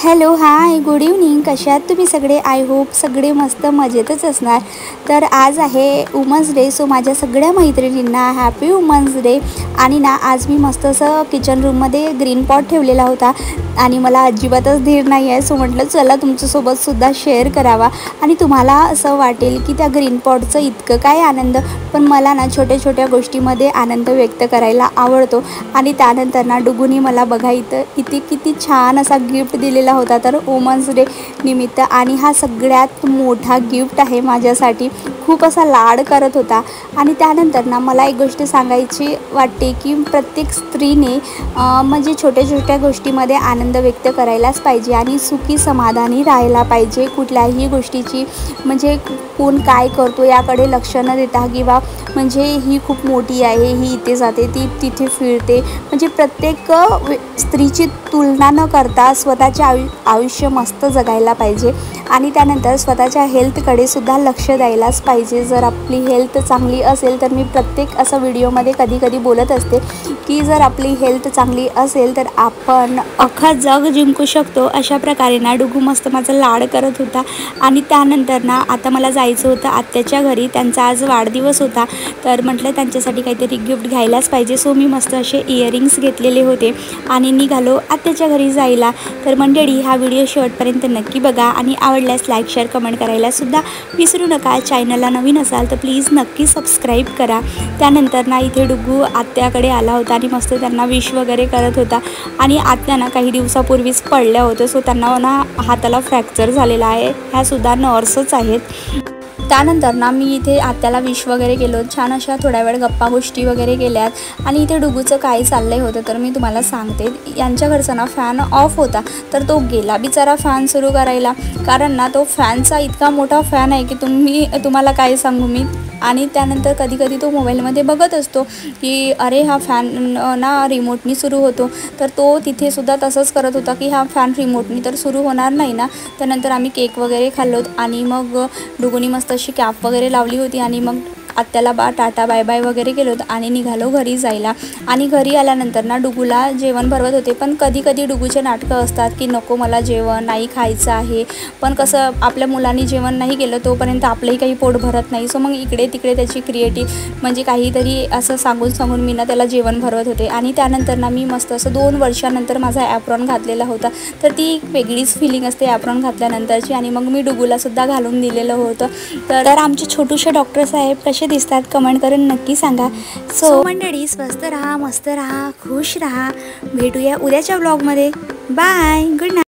Hello hi good evening. कशा आहात तुम्ही सगळे? आय होप सगळे मस्त मजेतच असणार. तर आज आहे वुमन्स डे, सो माझ्या सगळ्या मैत्रिणींना हॅपी वुमन्स डे. आणि ना आज मी मस्त असं किचन रूममध्ये ग्रीन पॉट ठेवलेला होता आणि मला अजिबातच धीर नाही आहे, सो म्हटलं चला तुमच्यासोबतसुद्धा शेअर करावा आणि तुम्हाला असं वाटेल की त्या ग्रीन पॉटचं इतकं काय आनंद. पण मला ना छोट्या छोट्या गोष्टीमध्ये आनंद व्यक्त करायला आवडतो. आणि त्यानंतर ना डुगूनी मला बघा इथे किती छान असा गिफ्ट दिलेला होता तर वुमन्स डे निमित्त. आणि हा सगळ्यात मोठा गिफ्ट आहे माझ्यासाठी. खूप असा लाड करत होता. आणि त्यानंतर ना मला एक गोष्ट सांगायची वाटते की प्रत्येक स्त्रीने म्हणजे छोट्या छोट्या गोष्टीमध्ये आनंद व्यक्त करायलाच पाहिजे आणि सुखी समाधानी राहायला पाहिजे. कुठल्याही गोष्टीची म्हणजे कोण काय करतो याकडे लक्ष न देता किंवा म्हणजे ही खूप मोठी आहे, ही इथे जाते, ती तिथे फिरते, म्हणजे प्रत्येक स्त्रीची तुलना न करता स्वतःचे आयुष्य मस्त जगायला पाहिजे. आणि त्यानंतर स्वतःच्या हेल्थकडे सुद्धा लक्ष द्यायलाच पाहिजे. जर आपली हेल्थ चांगली असेल तर मी प्रत्येक असं व्हिडिओमध्ये कधी कधी बोलत असते की जर आपली हेल्थ चांगली असेल तर आपण अख्खा जग जिंकू शकतो. अशा प्रकारे ना डुगू मस्त माझा लाड करत होता. आणि त्यानंतर ना आता मला जायचं होतं आत्याच्या घरी. त्यांचा आज वाढदिवस होता तर म्हटलं त्यांच्यासाठी काहीतरी गिफ्ट घ्यायलाच पाहिजे. सो मी मस्त असे इयरिंग्स घेतलेले होते आणि निघालो आत्याच्या घरी जायला. तर मंडळी हा व्हिडिओ शेवटपर्यंत नक्की बघा आणि आवडल्यास लाईक शेअर कमेंट करायला सुद्धा विसरू नका. चॅनलला नवीन असाल तर प्लीज नक्की सबस्क्राईब करा. त्यानंतर ना इथे डुगू आत्याकडे आला होता आणि मस्त त्यांना विश वगैरे करत होता. आणि आत्याना काही दिवसापूर्वीच पडल्या होत्या, सो त्यांना ना हाताला फ्रॅक्चर झालेला आहे. ह्यासुद्धा नर्सच आहेत. त्यानंतर ना मी इथे आत्याला विश वगैरे केलं. छान अशा थोड्या वेळ गप्पा गोष्टी वगैरे केल्यात. आणि इथे डुगूचं काय चाललं होतं तर मी तुम्हाला सांगते. यांच्या घरचा ना फॅन ऑफ होता तर तो गेला बिचारा फॅन सुरू करायला. कारण ना तो फॅनचा इतका मोठा फॅन आहे की तुम्हाला काय सांगू मी. आणि त्यानंतर कधी कधी तो मोबाईलमध्ये बघत असतो की अरे हा फॅन ना रिमोटनी सुरू होतो. तर तो तिथेसुद्धा तसंच करत होता की हा फॅन रिमोटनी तर सुरू होणार नाही ना. त्यानंतर आम्ही केक वगैरे खाल्लोत आणि मग डुगूनी मस्त अशी कॅप वगैरे लावली होती आणि मग आत्याला टाटा बाय बाय वगैरे केलं होतं आणि निघालो घरी जायला. आणि घरी आल्यानंतर ना डुगूला जेवण भरवत होते. पण कधी कधी डुगूचे नाटकं असतात की नको मला जेवण नाही खायचं आहे. पण कसं आपल्या मुलांनी जेवण नाही केलं तोपर्यंत आपलंही काही पोट भरत नाही. सो मग इकडे तिकडे त्याची क्रिएटिव्ह म्हणजे काहीतरी असं सांगून मी ना त्याला जेवण भरवत होते. आणि त्यानंतर ना मी मस्त असं 2 वर्षानंतर माझा ॲप्रॉन घातलेला होता तर ती एक वेगळीच फिलिंग असते ॲप्रॉन घातल्यानंतरची. आणि मग मी डुगूलासुद्धा घालून दिलेलं होतं. तर आमचे छोटूशे डॉक्टर साहेब कसे दिसतात कमेंट करून नक्की सांगा. सो मंडळी स्वस्त राहा, मस्त राहा, खुश राहा. भेटूया उद्याच्या व्लॉगमध्ये. Bye, good night.